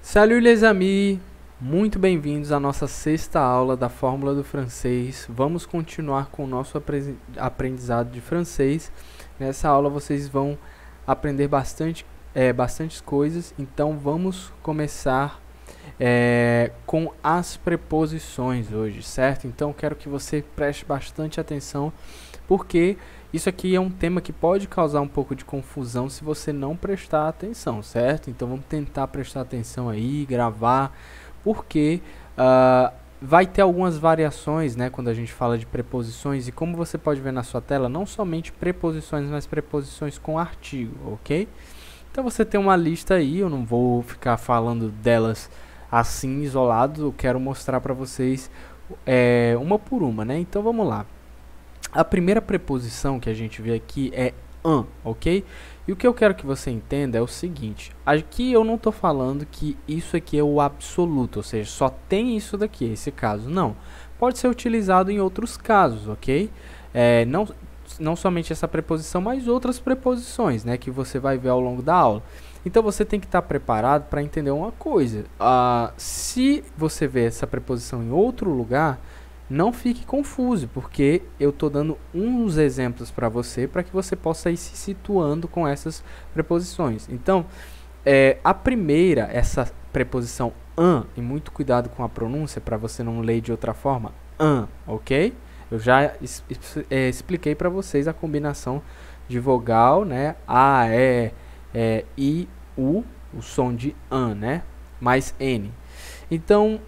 Salut les amis, muito bem-vindos à nossa sexta aula da Fórmula do Francês. Vamos continuar com o nosso aprendizado de francês. Nessa aula vocês vão aprender bastantes coisas, então vamos começar com as preposições hoje, certo? Então quero que você preste bastante atenção, porque isso aqui é um tema que pode causar um pouco de confusão se você não prestar atenção, certo? Então vamos tentar prestar atenção aí, gravar, porque vai ter algumas variações, né, quando a gente fala de preposições, e como você pode ver na sua tela, não somente preposições, mas preposições com artigo, ok? Então você tem uma lista aí, eu não vou ficar falando delas assim, isolado, eu quero mostrar para vocês uma por uma, né? Então vamos lá. A primeira preposição que a gente vê aqui é un, ok? E o que eu quero que você entenda é o seguinte: aqui eu não estou falando que isso aqui é o absoluto, ou seja, só tem isso daqui, esse caso. Não. Pode ser utilizado em outros casos, ok? Não somente essa preposição, mas outras preposições, né, que você vai ver ao longo da aula. Então você tem que estar preparado para entender uma coisa. Se você vê essa preposição em outro lugar, não fique confuso, porque eu estou dando uns exemplos para que você possa ir se situando com essas preposições. Então, a primeira, essa preposição un, e muito cuidado com a pronúncia para você não ler de outra forma, un, ok? Eu já expliquei para vocês a combinação de vogal, né? A, I, U, o som de an, né? Mais N. Então,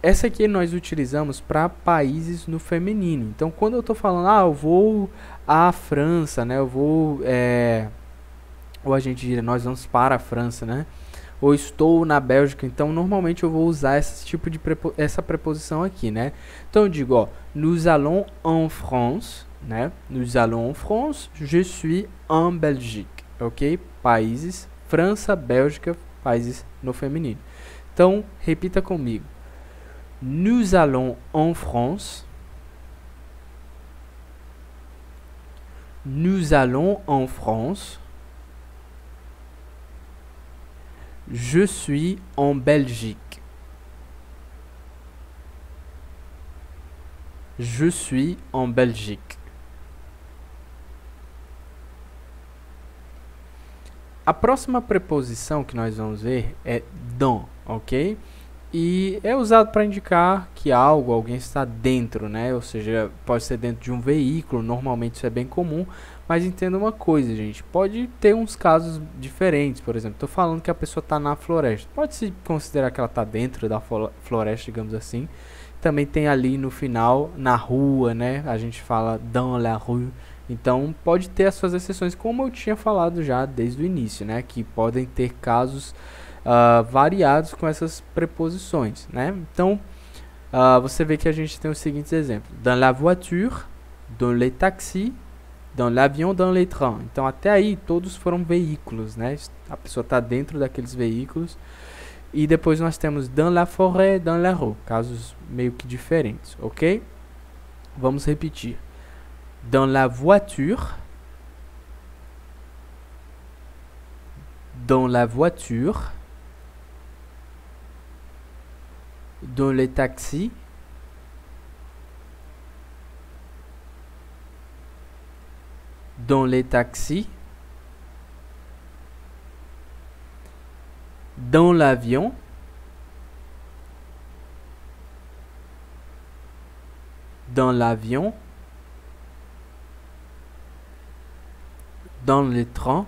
essa aqui nós utilizamos para países no feminino. Então, quando eu estou falando, eu vou à França, né? Eu vou, ou a gente diria, nós vamos para a França, né? Ou estou na Bélgica. Então, normalmente eu vou usar esse tipo de essa preposição aqui, né? Então, eu digo, ó, nous allons en France, né? Nous allons en France, je suis en Belgique, ok? Países, França, Bélgica, países no feminino. Então, repita comigo. Nous allons en France. Nous allons en France. Je suis en Belgique. Je suis en Belgique. A próxima preposição que nós vamos ver é dans, ok? E é usado para indicar que alguém está dentro, né? Ou seja, pode ser dentro de um veículo, normalmente isso é bem comum, mas entenda uma coisa, gente, pode ter uns casos diferentes. Por exemplo, estou falando que a pessoa está na floresta, pode-se considerar que ela está dentro da floresta, digamos assim. Também tem ali no final, na rua, né? A gente fala dans la rue. Então, pode ter as suas exceções, como eu tinha falado já desde o início, né? Que podem ter casos variados com essas preposições, né? Então, você vê que a gente tem os seguintes exemplos. Dans la voiture, dans les taxis, dans l'avion, dans les trains. Então, até aí, todos foram veículos, né? A pessoa está dentro daqueles veículos. E depois nós temos dans la forêt, dans la rue. Casos meio que diferentes, ok? Vamos repetir. Dans la voiture, dans la voiture, dans les taxis, dans les taxis, dans l'avion, dans l'avion, dans le train,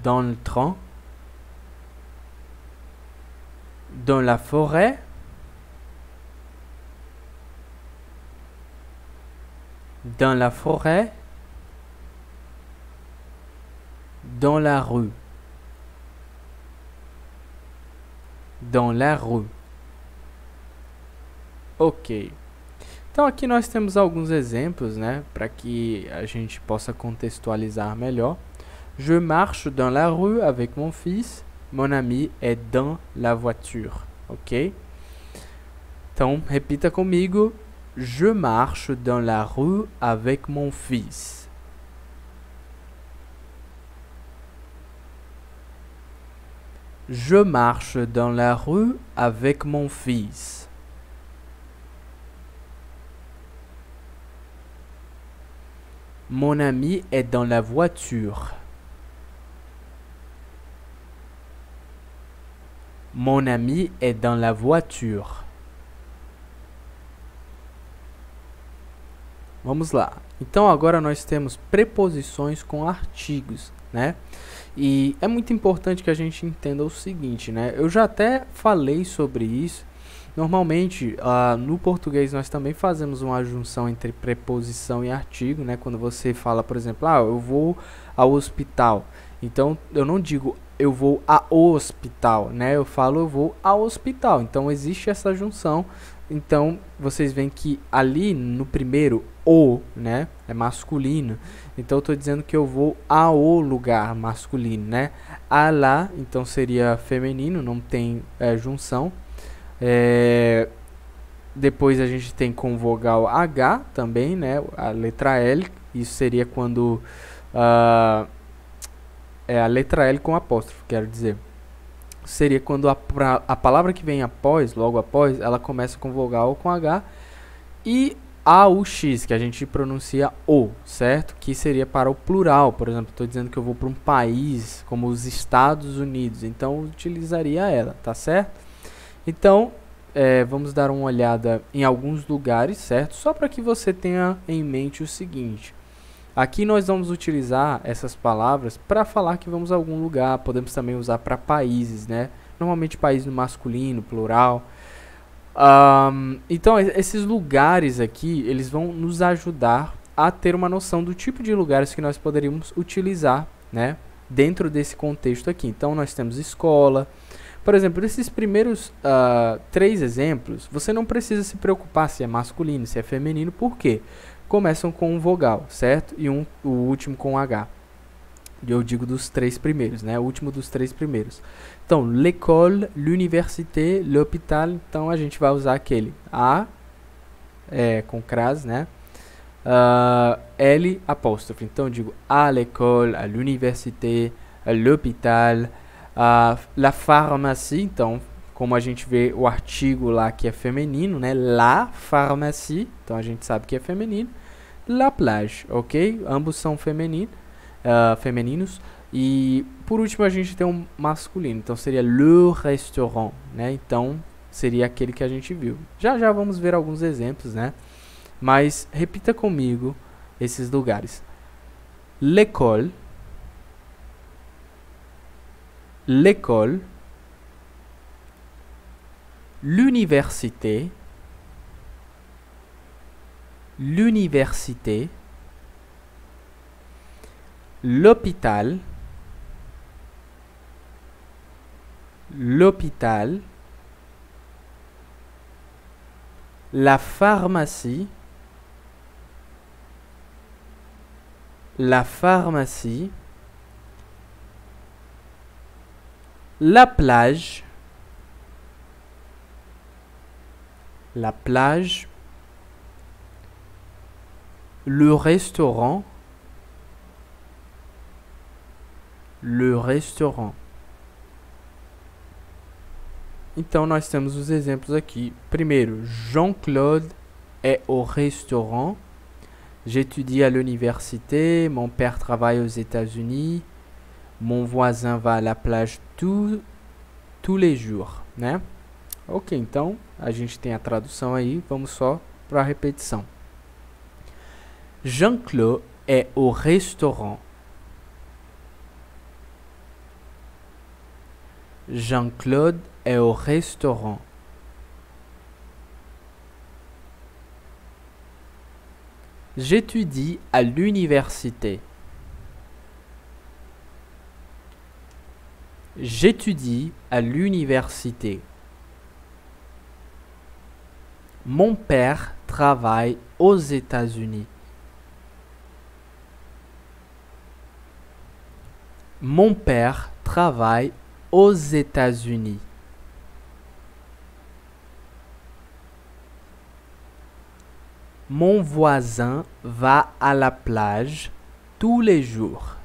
dans le train, dans la forêt, dans la forêt, dans la rue, dans la rue. Ok. Então aqui nós temos alguns exemplos, né, para que a gente possa contextualizar melhor. Je marche dans la rue avec mon fils. Mon ami est dans la voiture. Ok? Então repita comigo. Je marche dans la rue avec mon fils. Je marche dans la rue avec mon fils. Mon ami est dans la voiture. Mon ami est dans la voiture. Vamos lá. Então agora nós temos preposições com artigos, né? E é muito importante que a gente entenda o seguinte, né? Eu já até falei sobre isso. Normalmente, no português nós também fazemos uma junção entre preposição e artigo, né? Quando você fala, por exemplo, eu vou ao hospital. Então, eu não digo eu vou ao hospital, né? Eu falo eu vou ao hospital. Então, existe essa junção. Então, vocês veem que ali no primeiro, o, né? É masculino. Então, eu estou dizendo que eu vou ao lugar masculino, né? A lá, então seria feminino, não tem junção. Depois a gente tem com vogal H também, né? A letra L. Isso seria quando... é a letra L com apóstrofo, quero dizer. Seria quando a palavra que vem após, logo após, ela começa com vogal ou com H. E AUX, que a gente pronuncia O, certo? Que seria para o plural. Por exemplo, estou dizendo que eu vou para um país como os Estados Unidos. Então, eu utilizaria ela, tá certo? Então, vamos dar uma olhada em alguns lugares, certo? Só para que você tenha em mente o seguinte. Aqui nós vamos utilizar essas palavras para falar que vamos a algum lugar. Podemos também usar para países, né? Normalmente país no masculino, plural. Então, esses lugares aqui, eles vão nos ajudar a ter uma noção do tipo de lugares que nós poderíamos utilizar, né? Dentro desse contexto aqui. Então, nós temos escola. Por exemplo, esses primeiros 3 exemplos, você não precisa se preocupar se é masculino, se é feminino. Por quê? Começam com um vogal, certo? E o último com H. Eu digo dos 3 primeiros, né? O último dos 3 primeiros. Então, l'école, l'université, l'hôpital. Então, a gente vai usar aquele A, com crase, né? L, apóstrofe. Então, eu digo à l'école, à l'université, à l'hôpital, la pharmacie. Então, como a gente vê o artigo lá que é feminino, né? La pharmacie. Então, a gente sabe que é feminino. La plage, ok? Ambos são femininos. E por último a gente tem um masculino. Então seria le restaurant, né? Então seria aquele que a gente viu. Já vamos ver alguns exemplos, né? Mas repita comigo esses lugares. L'école. L'école. L'université. L'université, l'hôpital, l'hôpital, la pharmacie, la pharmacie, la plage, le restaurant, Então, nós temos os exemplos aqui. Primeiro, Jean-Claude est au restaurant. J'étudie à l'université. Mon père travaille aux États-Unis. Mon voisin va à la plage tous les jours, né? Ok, então, a gente tem a tradução aí. Vamos só para a repetição. Jean-Claude est au restaurant. Jean-Claude est au restaurant. J'étudie à l'université. J'étudie à l'université. Mon père travaille aux États-Unis. Mon père travaille aux États-Unis. Mon voisin va à la plage tous les jours.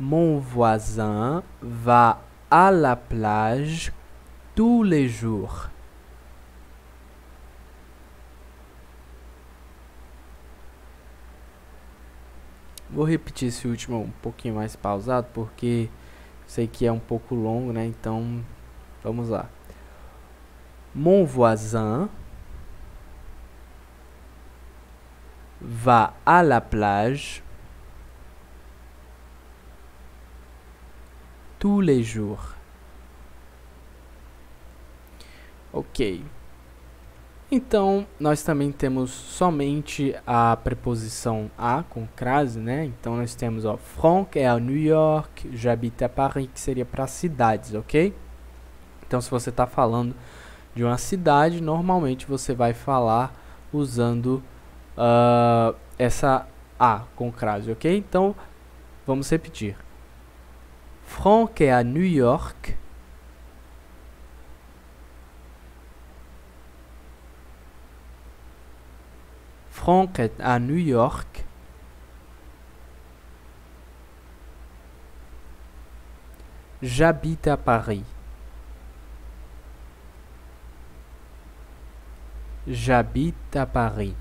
Mon voisin va à la plage tous les jours. Vou repetir esse último um pouquinho mais pausado, porque sei que é um pouco longo, né? Então, vamos lá. Mon voisin va à la plage tous les jours. Ok. Então, nós também temos somente a preposição a com crase, né? Então, nós temos, ó, Franck é a New York, j'habite à Paris, que seria para cidades, ok? Então, se você está falando de uma cidade, normalmente você vai falar usando essa a com crase, ok? Então, vamos repetir. Franck é a New York. Franck est à New York. J'habite à Paris. J'habite à Paris.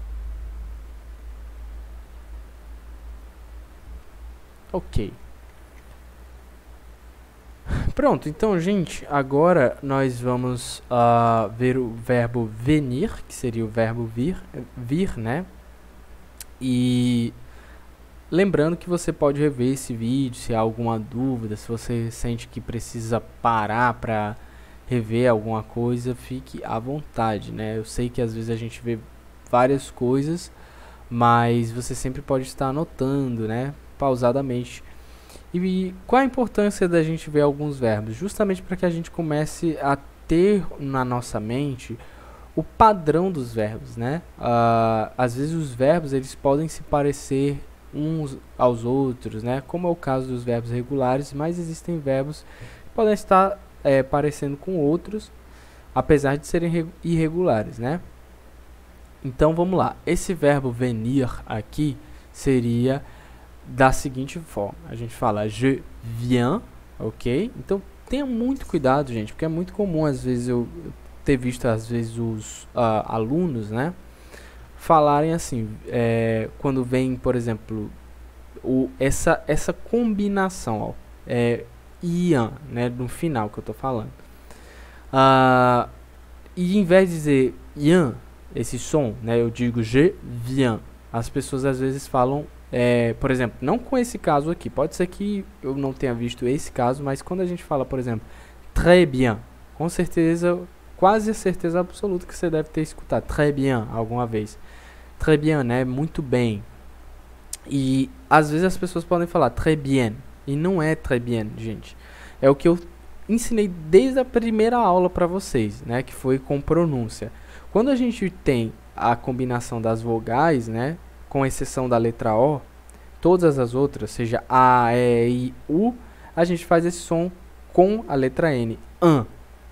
Ok. Pronto, então, gente, agora nós vamos ver o verbo venir, que seria o verbo vir, né? E lembrando que você pode rever esse vídeo se há alguma dúvida, se você sente que precisa parar para rever alguma coisa, fique à vontade, né? Eu sei que às vezes a gente vê várias coisas, mas você sempre pode estar anotando, né? Pausadamente. E qual a importância da gente ver alguns verbos? Justamente para que a gente comece a ter na nossa mente o padrão dos verbos, né? Às vezes os verbos eles podem se parecer uns aos outros, né? Como é o caso dos verbos regulares, mas existem verbos que podem estar parecendo com outros, apesar de serem irregulares, né? Então vamos lá. Esse verbo venir aqui seria da seguinte forma, a gente fala je viens, ok? Então tenha muito cuidado, gente, porque é muito comum às vezes eu ter visto às vezes os alunos, né, falarem assim, quando vem, por exemplo, essa combinação, ó, ian, né, no final que eu tô falando, e em vez de dizer ian, esse som, né, eu digo je viens. As pessoas às vezes falam por exemplo, não com esse caso aqui, pode ser que eu não tenha visto esse caso, mas quando a gente fala, por exemplo, très bien, com certeza, quase a certeza absoluta que você deve ter escutado très bien alguma vez. Très bien, né? Muito bem. E às vezes as pessoas podem falar très bien, e não é très bien, gente. É o que eu ensinei desde a primeira aula para vocês, né? Que foi com pronúncia. Quando a gente tem a combinação das vogais, né? Com exceção da letra O, todas as outras, seja A, E, I, U, a gente faz esse som com a letra N, an.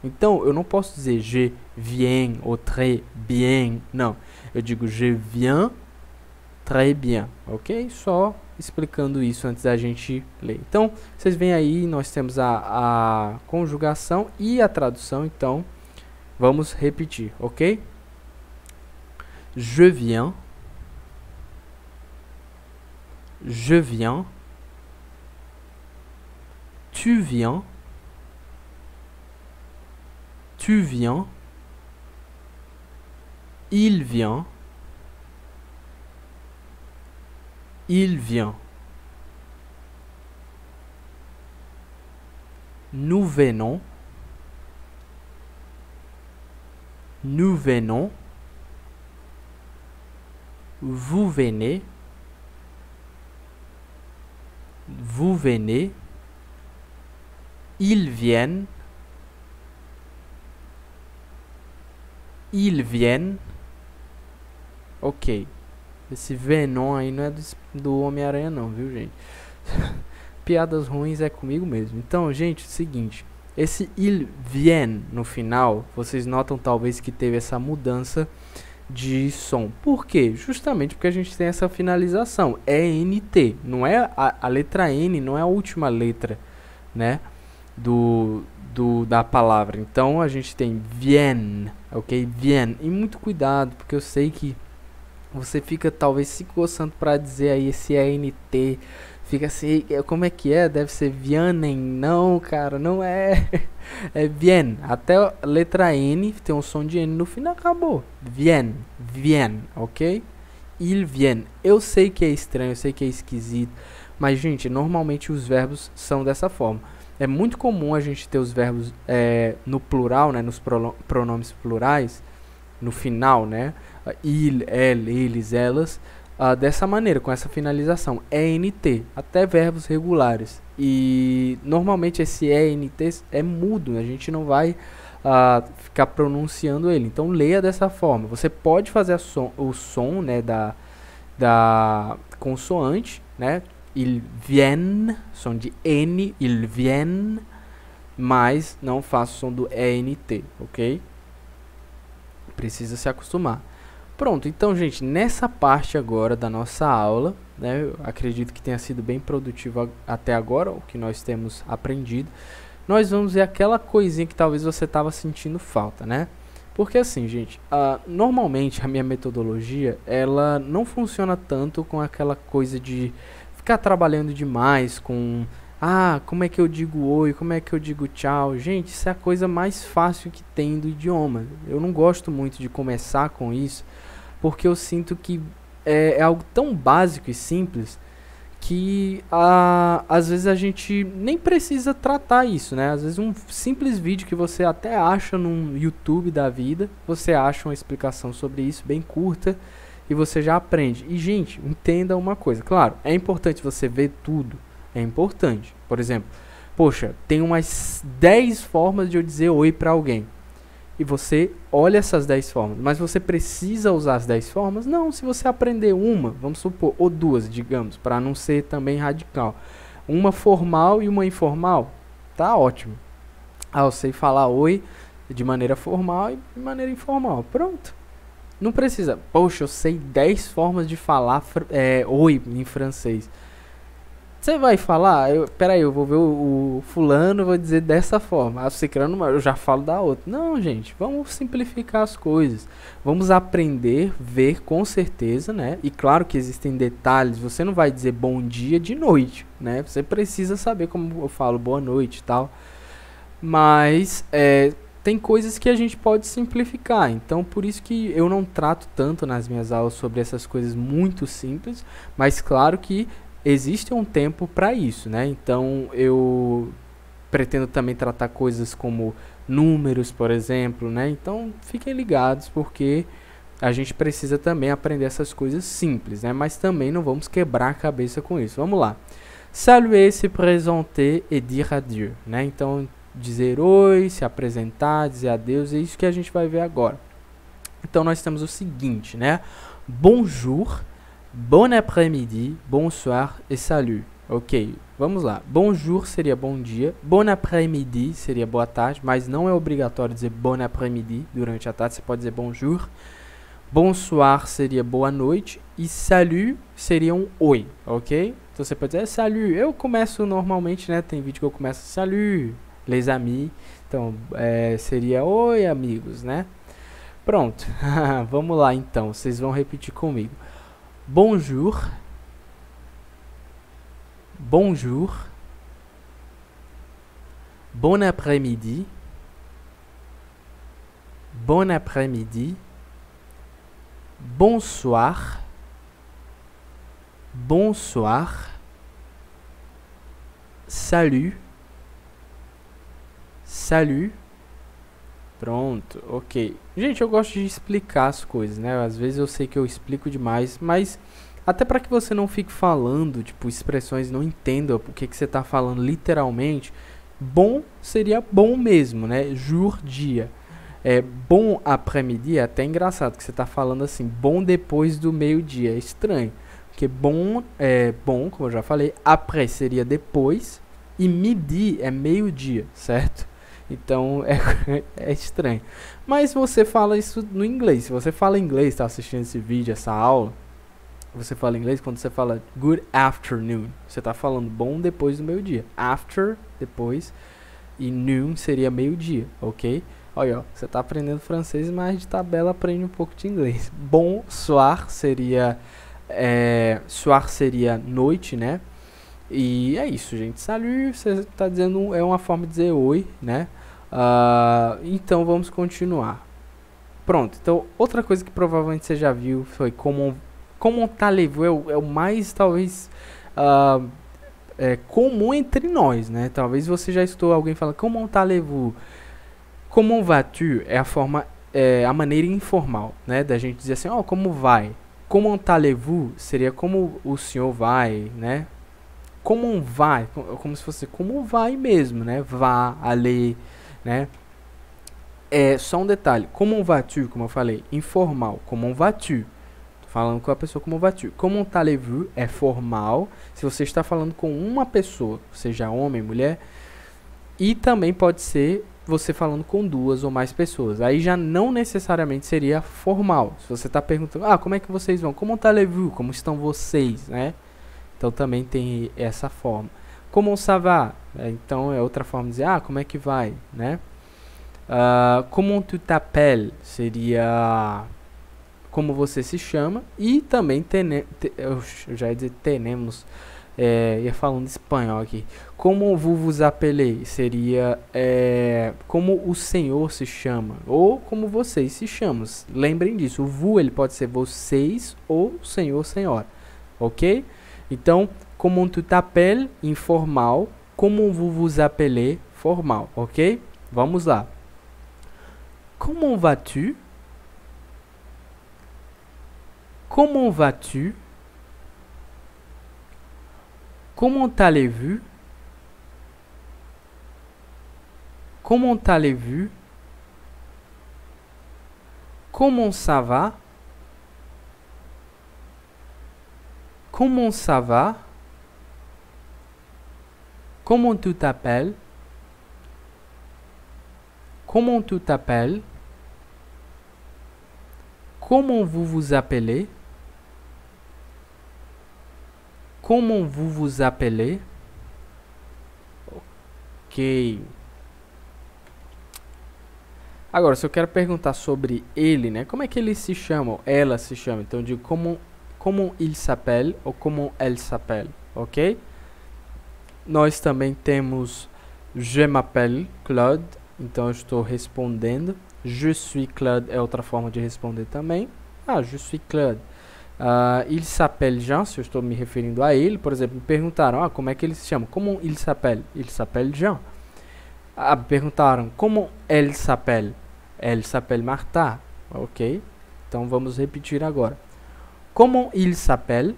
Então, eu não posso dizer je viens ou très bien, não. Eu digo je viens très bien, ok? Só explicando isso antes da gente ler. Então, vocês veem aí, nós temos a conjugação e a tradução, então, vamos repetir, ok? Je viens. Je viens, tu viens, tu viens, il vient, il vient, nous venons, nous venons, vous venez, vous venez, ils viennent, ils viennent. Ok, esse Venom aí não é do Homem-Aranha não, viu, gente? Piadas ruins é comigo mesmo. Então, gente, é o seguinte, esse ils viennent no final, vocês notam talvez que teve essa mudança de som. Por quê? Justamente porque a gente tem essa finalização. É NT. Não é a letra N, não é a última letra, né? Da palavra. Então a gente tem vien, ok? Vien. E muito cuidado, porque eu sei que você fica talvez se coçando para dizer aí esse ENT. Fica assim, como é que é? Deve ser vienen. Não, cara, não é. É vien. Até a letra N tem um som de N no final, acabou. Vien, vien, ok? Il vient. Eu sei que é estranho, eu sei que é esquisito, mas, gente, normalmente os verbos são dessa forma. É muito comum a gente ter os verbos no plural, né, nos pronomes plurais, no final, né? Il, elle, eles, elas, dessa maneira, com essa finalização. ENT, até verbos regulares. E normalmente esse ENT é mudo, a gente não vai ficar pronunciando ele. Então leia dessa forma. Você pode fazer o som, né, da consoante, né? Il vient, som de N, il vient, mas não faça o som do ENT, ok? Precisa se acostumar. Pronto, então, gente, nessa parte agora da nossa aula, né, eu acredito que tenha sido bem produtivo até agora, o que nós temos aprendido. Nós vamos ver aquela coisinha que talvez você estava sentindo falta, né? Porque assim, gente, normalmente a minha metodologia, ela não funciona tanto com aquela coisa de ficar trabalhando demais com... como é que eu digo oi, como é que eu digo tchau? Gente, isso é a coisa mais fácil que tem do idioma. Eu não gosto muito de começar com isso, porque eu sinto que é algo tão básico e simples que às vezes a gente nem precisa tratar isso, né? Às vezes um simples vídeo que você até acha no YouTube da vida, você acha uma explicação sobre isso bem curta e você já aprende. E, gente, entenda uma coisa. Claro, é importante você ver tudo. É importante. Por exemplo, poxa, tem umas 10 formas de eu dizer oi para alguém. E você olha essas 10 formas. Mas você precisa usar as 10 formas? Não, se você aprender uma, vamos supor, ou duas, digamos, para não ser também radical. Uma formal e uma informal, tá ótimo. Eu sei falar oi de maneira formal e de maneira informal. Pronto. Não precisa. Poxa, eu sei 10 formas de falar oi em francês. Você vai falar, peraí, eu vou ver o fulano, vou dizer dessa forma. Você querendo uma, eu já falo da outra. Não, gente, vamos simplificar as coisas. Vamos aprender, ver com certeza, né? E claro que existem detalhes, você não vai dizer bom dia de noite, né? Você precisa saber como eu falo boa noite e tal. Mas, tem coisas que a gente pode simplificar. Então, por isso que eu não trato tanto nas minhas aulas sobre essas coisas muito simples. Mas, claro que existe um tempo para isso, né? Então eu pretendo também tratar coisas como números, por exemplo, né? Então fiquem ligados, porque a gente precisa também aprender essas coisas simples, né? Mas também não vamos quebrar a cabeça com isso. Vamos lá. Saluer, se présenter et dire adieu, né? Então dizer oi, se apresentar, dizer adeus, é isso que a gente vai ver agora. Então nós temos o seguinte, né? Bonjour, bon après-midi, bonsoir et salut. Ok, vamos lá. Bonjour seria bom dia. Bon après-midi seria boa tarde, mas não é obrigatório dizer bon après-midi durante a tarde. Você pode dizer bonjour. Bonsoir seria boa noite. E salut seria um oi, ok? Então você pode dizer salut. Eu começo normalmente, né? Tem vídeo que eu começo salut, les amis. Então seria oi, amigos, né? Pronto. Vamos lá então. Vocês vão repetir comigo. Bonjour, bonjour, bon après-midi, bon après-midi, bonsoir, bonsoir, salut, salut. Pronto, ok. Gente, eu gosto de explicar as coisas, né? Às vezes eu sei que eu explico demais, mas até para que você não fique falando, tipo, expressões, não entenda o que você tá falando literalmente, bom seria bom mesmo, né? Jour, dia. Bon après-midi é até engraçado, que você tá falando assim, bom depois do meio-dia. É estranho, porque bom é bom, como eu já falei, après seria depois, e midi é meio-dia, certo? Então é estranho. Mas você fala isso no inglês. Se você fala inglês, está assistindo esse vídeo, essa aula, você fala inglês quando você fala good afternoon. Você está falando bom depois do meio-dia. After, depois, e noon seria meio-dia, ok? Olha, ó, você está aprendendo francês, mas de tabela aprende um pouco de inglês. Bonsoir seria soir seria noite, né? E é isso, gente. Salut, você está dizendo, é uma forma de dizer oi, né? Então vamos continuar. Pronto, então outra coisa que provavelmente você já viu foi como allez-vous é o mais, talvez, comum entre nós, né? Talvez você já escutou alguém falando como allez-vous. Como vas-tu é a forma, a maneira informal, né? Da gente dizer assim, ó, como vai? Como allez-vous seria como o senhor vai, né? Como vai? Como se fosse como vai mesmo, né? Vá, aller, né? É só um detalhe. Como vas-tu, como eu falei, informal. Como vas-tu? Tô falando com a pessoa como vas-tu. Como allez-vous é formal. Se você está falando com uma pessoa, seja homem, mulher, e também pode ser você falando com duas ou mais pessoas. Aí já não necessariamente seria formal. Se você está perguntando, como é que vocês vão? Como allez-vous? Como estão vocês, né? Então também tem essa forma. Como ça va? Então é outra forma de dizer, como é que vai, né? Como tu t'appelles? Seria como você se chama. E também eu já ia dizer tenemos, ia falando espanhol aqui. Como vous appelez? Seria como o senhor se chama. Ou como vocês se chamam. Lembrem disso, o vous ele pode ser vocês ou senhor, senhora. Ok? Então, como tu t'appelles, informal. Como vous appelez, formal. Ok? Vamos lá. Comment vas-tu? Comment vas-tu? Comment allez-vous? Comment allez-vous? Comment ça va? Comment ça va? Comment tu t'appelles? Comment tu t'appelles? Comment vous vous appelez? Comment vous vous appelez? Ok. Agora, se eu quero perguntar sobre ele, né? Como é que ele se chama? Ou ela se chama? Então eu digo como il s'appelle ou como elle s'appelle, ok? Nós também temos je m'appelle Claude, então eu estou respondendo. Je suis Claude é outra forma de responder também. Je suis Claude. Il s'appelle Jean, se eu estou me referindo a ele. Por exemplo, me perguntaram, como é que ele se chama? Como il s'appelle? Il s'appelle Jean. Perguntaram, como elle s'appelle? Elle s'appelle Martha. Ok? Então vamos repetir agora. Como il s'appelle?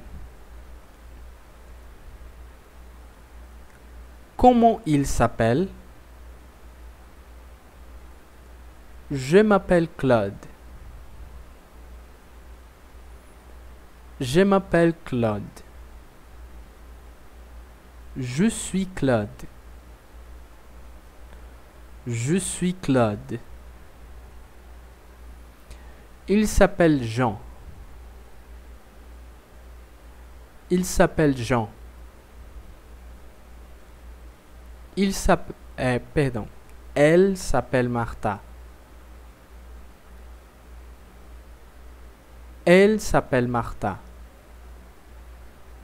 Como il s'appelle? Je m'appelle Claude. Je m'appelle Claude. Je suis Claude. Je suis Claude. Il s'appelle Jean. Il s'appelle Jean. Il s'appelle... pardon. Elle s'appelle Martha. Elle s'appelle Martha.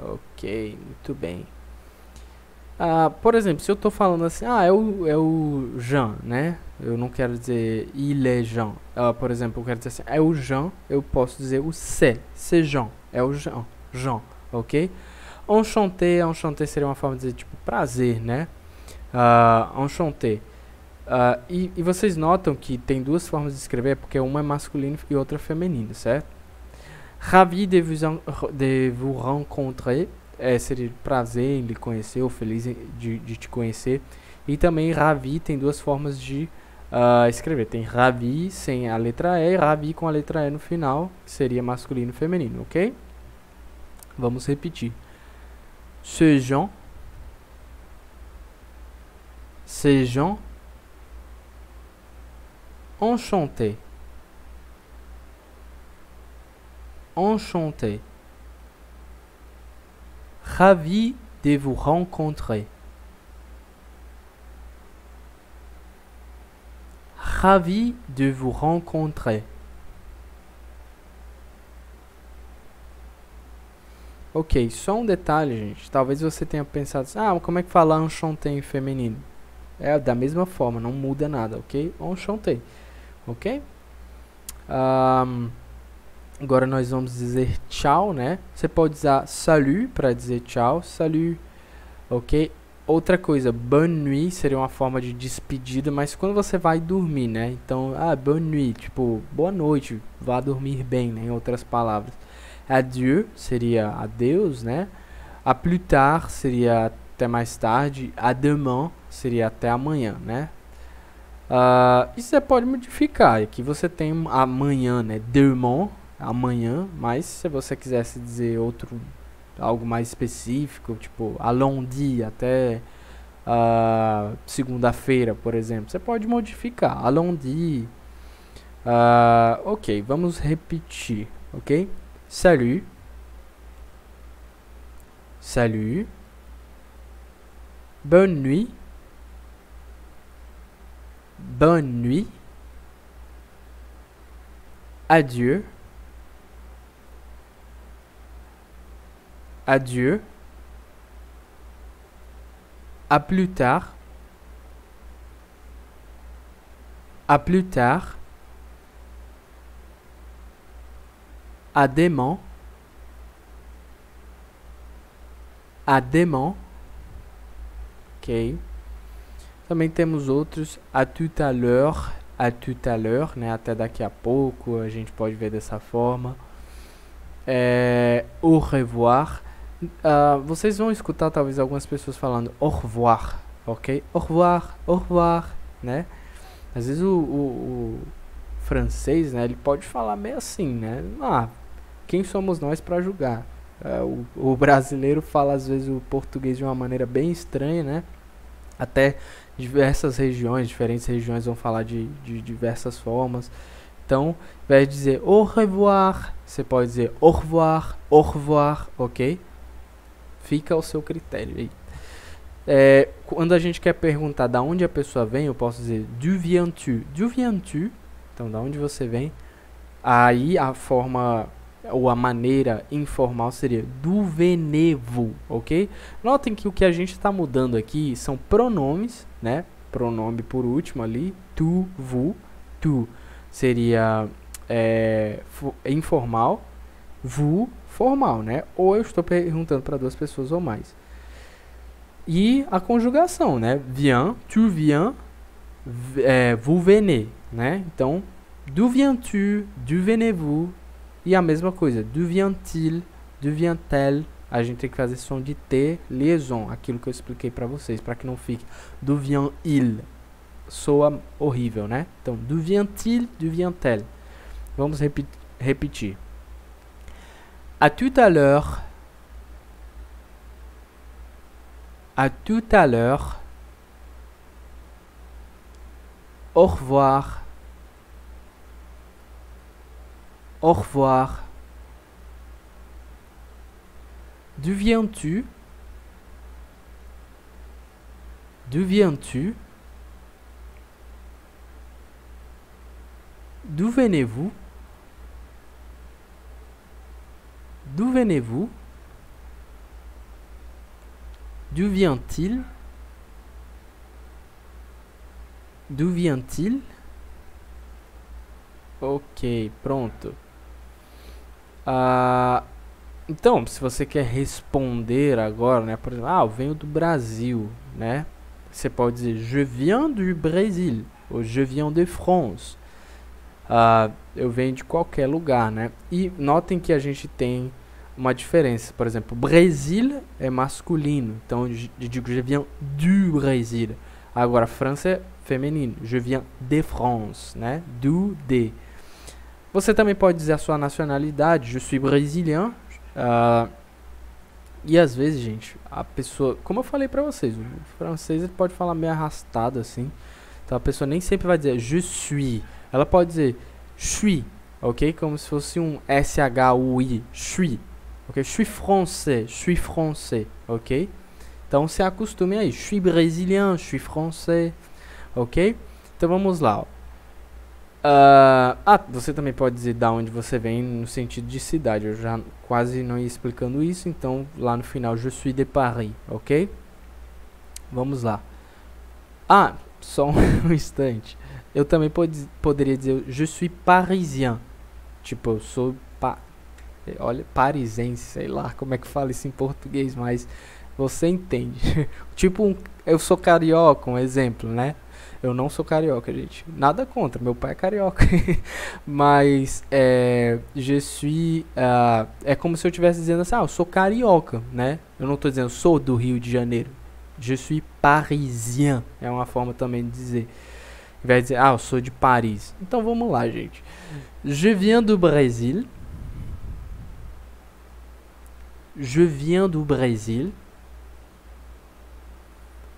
Ok, muito bem. Por exemplo, se eu estou falando assim, é o Jean, né? Eu não quero dizer il est Jean. Por exemplo, eu quero dizer assim, é o Jean, eu posso dizer o c'est Jean, é o Jean, ok? Enchanté, enchanté seria uma forma de dizer, tipo, prazer, né? Enchanté. E vocês notam que tem duas formas de escrever, porque uma é masculino e outra é feminino, certo? Ravi de vous rencontrer. Seria prazer em lhe conhecer, ou feliz de te conhecer. E também ravi tem duas formas de escrever. Tem ravi sem a letra E e ravi com a letra E no final, que seria masculino e feminino, ok? Vamos repetir. C'est Jean. C'est Jean. Enchanté. Enchanté. Ravi de vous rencontrer. Ravi de vous rencontrer. Ok, só um detalhe, gente. Talvez você tenha pensado assim, ah, como é que fala enchanté em feminino? É da mesma forma, não muda nada, ok? Enchanté, ok? Agora nós vamos dizer tchau, né? Você pode usar salut para dizer tchau, salut, ok? Outra coisa, bonne nuit seria uma forma de despedida, mas quando você vai dormir, né? Então, bonne nuit, tipo, boa noite, vá dormir bem, né? Em outras palavras. Adieu seria adeus, né? A plus tard seria até mais tarde. A demain seria até amanhã, né? Isso você pode modificar. Aqui você tem amanhã, né? Demain, amanhã. Mas se você quisesse dizer algo mais específico, tipo a lundi até segunda-feira, por exemplo, você pode modificar. A lundi. Ok, vamos repetir, ok? Salut. Salut. Bonne nuit. Bonne nuit. Adieu. Adieu. À plus tard. À plus tard. À demain. À demain. Ok. Também temos outros. À tout à l'heure. À tout à l'heure, né? Até daqui a pouco. A gente pode ver dessa forma. Au revoir. Vocês vão escutar talvez algumas pessoas falando au revoir. Ok? Au revoir. Au revoir. Né? Às vezes o francês, né? Ele pode falar meio assim, né? Quem somos nós para julgar? O brasileiro fala às vezes o português de uma maneira bem estranha, né? Até diversas regiões, diferentes regiões vão falar de diversas formas. Então, ao invés de dizer au revoir, você pode dizer au revoir, ok? Fica ao seu critério aí. Quando a gente quer perguntar da onde a pessoa vem, eu posso dizer d'où viens-tu? D'où viens-tu? Então, da onde você vem? Aí a forma ou a maneira informal seria d'où venez-vous, ok? Notem que o que a gente está mudando aqui são pronomes, né? Pronome por último ali, tu, vous, tu seria informal, vous, formal, né? Ou eu estou perguntando para duas pessoas ou mais. E a conjugação, né? Viens, tu viens, vous venez, né? Então, d'où viens-tu, d'où venez-vous? E a mesma coisa, d'où vient-il, d'où vient-elle? A gente tem que fazer som de T, liaison, aquilo que eu expliquei para vocês, para que não fique d'où vient-il. Soa horrível, né? Então, d'où vient-il, d'où vient-elle? Vamos repetir. À tout à l'heure. À tout à l'heure. Au revoir. Au revoir. D'où viens-tu? D'où viens-tu? D'où venez-vous? D'où venez-vous? D'où vient-il? D'où vient-il? Ok, pronto. Então, se você quer responder agora, né? Por exemplo, eu venho do Brasil, né? Você pode dizer je viens du Brésil ou je viens de France. Eu venho de qualquer lugar, né? E notem que a gente tem uma diferença. Por exemplo, Brasil é masculino, então eu digo je viens du Brésil. Agora, França é feminino, je viens de France, né? Du, de. Você também pode dizer a sua nacionalidade, je suis brésilien. E às vezes, gente, a pessoa, como eu falei pra vocês, o francês ele pode falar meio arrastado assim. Então a pessoa nem sempre vai dizer je suis, ela pode dizer suis, ok? Como se fosse um S-H-U-I, suis, ok? Je suis français, ok? Então se acostume aí, je suis brésilien, je suis français, ok? Então vamos lá, ó. Você também pode dizer da onde você vem no sentido de cidade. Eu já quase não ia explicando isso, então lá no final, je suis de Paris, ok? Vamos lá. Só um instante. Eu também poderia dizer je suis parisien. Tipo, eu sou olha, parisense, sei lá como é que fala isso em português, mas você entende. Tipo, eu sou carioca, um exemplo, né? Eu não sou carioca, gente. Nada contra, meu pai é carioca. Mas, je suis... é como se eu estivesse dizendo assim, eu sou carioca, né? Eu não estou dizendo, sou do Rio de Janeiro. Je suis parisien. É uma forma também de dizer. Ao invés de dizer, eu sou de Paris. Então, vamos lá, gente. Je viens do Brésil. Je viens do Brésil.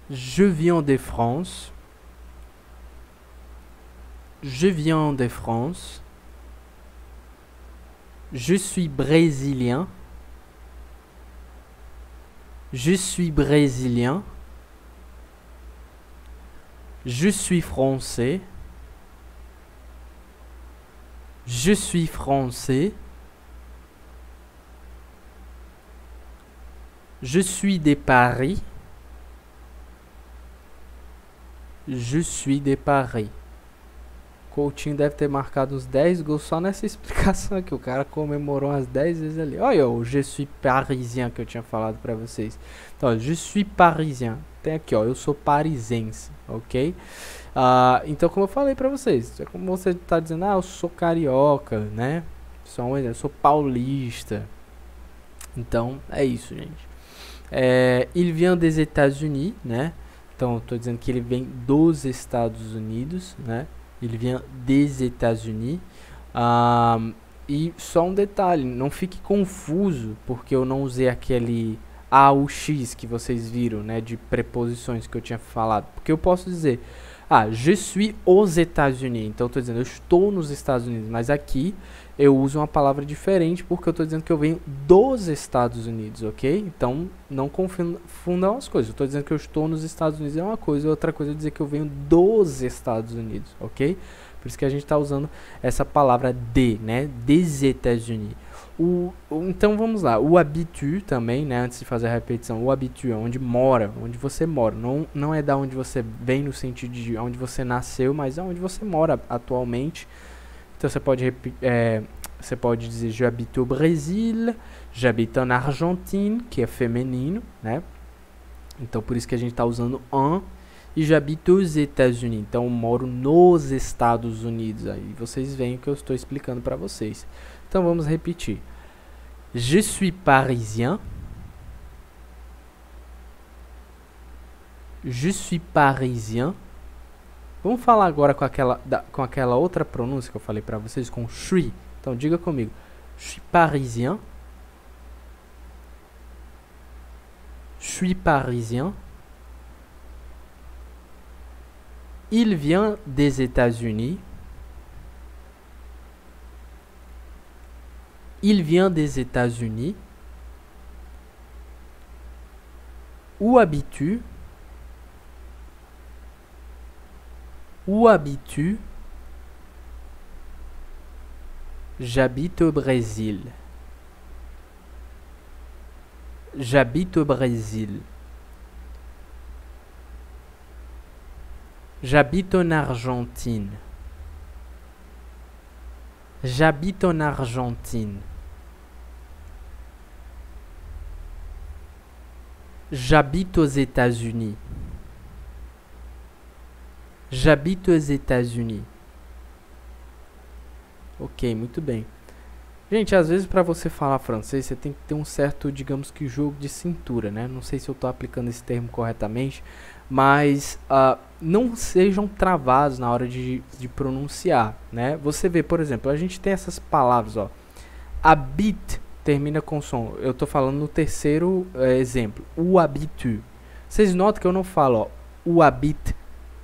Je viens de France. Je viens de France. Je suis brésilien. Je suis brésilien. Je suis français. Je suis français. Je suis de Paris. Je suis de Paris. Coutinho deve ter marcado uns 10 gols só nessa explicação aqui. O cara comemorou umas 10 vezes ali. Olha o je suis parisien que eu tinha falado pra vocês. Então, je suis parisien. Tem aqui, ó, eu sou parisense, ok? Então, como eu falei pra vocês, é como você tá dizendo, eu sou carioca, né? Só um exemplo, eu sou paulista. Então, é isso, gente. Il vient des États-Unis, né? Então, eu tô dizendo que ele vem dos Estados Unidos, né? Il vient des États-Unis. E só um detalhe, não fique confuso, porque eu não usei aquele A ou X que vocês viram, né, de preposições que eu tinha falado. Porque eu posso dizer, je suis aux États-Unis. Então eu estou dizendo, eu estou nos Estados Unidos. Mas aqui eu uso uma palavra diferente, porque eu estou dizendo que eu venho dos Estados Unidos, ok? Então não confundam as coisas. Eu estou dizendo que eu estou nos Estados Unidos é uma coisa, outra coisa é dizer que eu venho dos Estados Unidos, ok? Por isso que a gente está usando essa palavra de, né? Des États-Unis. Então vamos lá, o habitu também, né? Antes de fazer a repetição, o habitu é onde mora, onde você mora. Não é da onde você vem no sentido de onde você nasceu, mas é onde você mora atualmente. Então você pode dizer je habite au Brésil, j'habite en Argentine, que é feminino, né? Então por isso que a gente está usando en. E j'habite aux États-Unis. Então eu moro nos Estados Unidos. Aí vocês veem o que eu estou explicando para vocês. Então vamos repetir. Je suis parisien. Je suis parisien. Vamos falar agora com aquela outra pronúncia que eu falei para vocês, com suis. Então diga comigo. Je suis parisien. Je suis parisien. Il vient des États-Unis. Il vient des États-Unis. Où habites-tu? Où habites-tu? J'habite au Brésil. J'habite au Brésil. J'habite en Argentine. J'habite en Argentine. J'habite aux États-Unis. J'habite aux États-Unis. Ok, muito bem. Gente, às vezes para você falar francês, você tem que ter um certo, digamos que, jogo de cintura, né? Não sei se eu estou aplicando esse termo corretamente, mas não sejam travados na hora de pronunciar, né? Você vê, por exemplo, a gente tem essas palavras, ó. Habite termina com som. Eu estou falando no terceiro exemplo. O habitu. Vocês notam que eu não falo, ó, o habite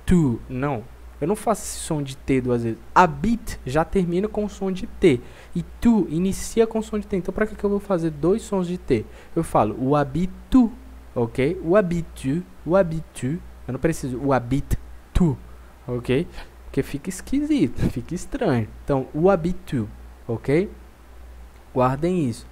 tu. Não. Eu não faço esse som de T duas vezes. Habite já termina com o som de T. E tu inicia com o som de T. Então, para que eu vou fazer dois sons de T? Eu falo o habitu, ok? O habitu. Eu não preciso o habite tu, ok? Porque fica esquisito, fica estranho. Então, o habitu, ok? Guardem isso.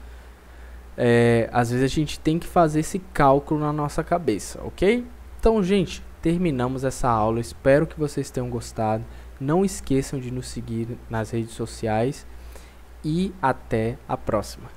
Às vezes a gente tem que fazer esse cálculo na nossa cabeça, ok? Então, gente, terminamos essa aula. Espero que vocês tenham gostado. Não esqueçam de nos seguir nas redes sociais e até a próxima.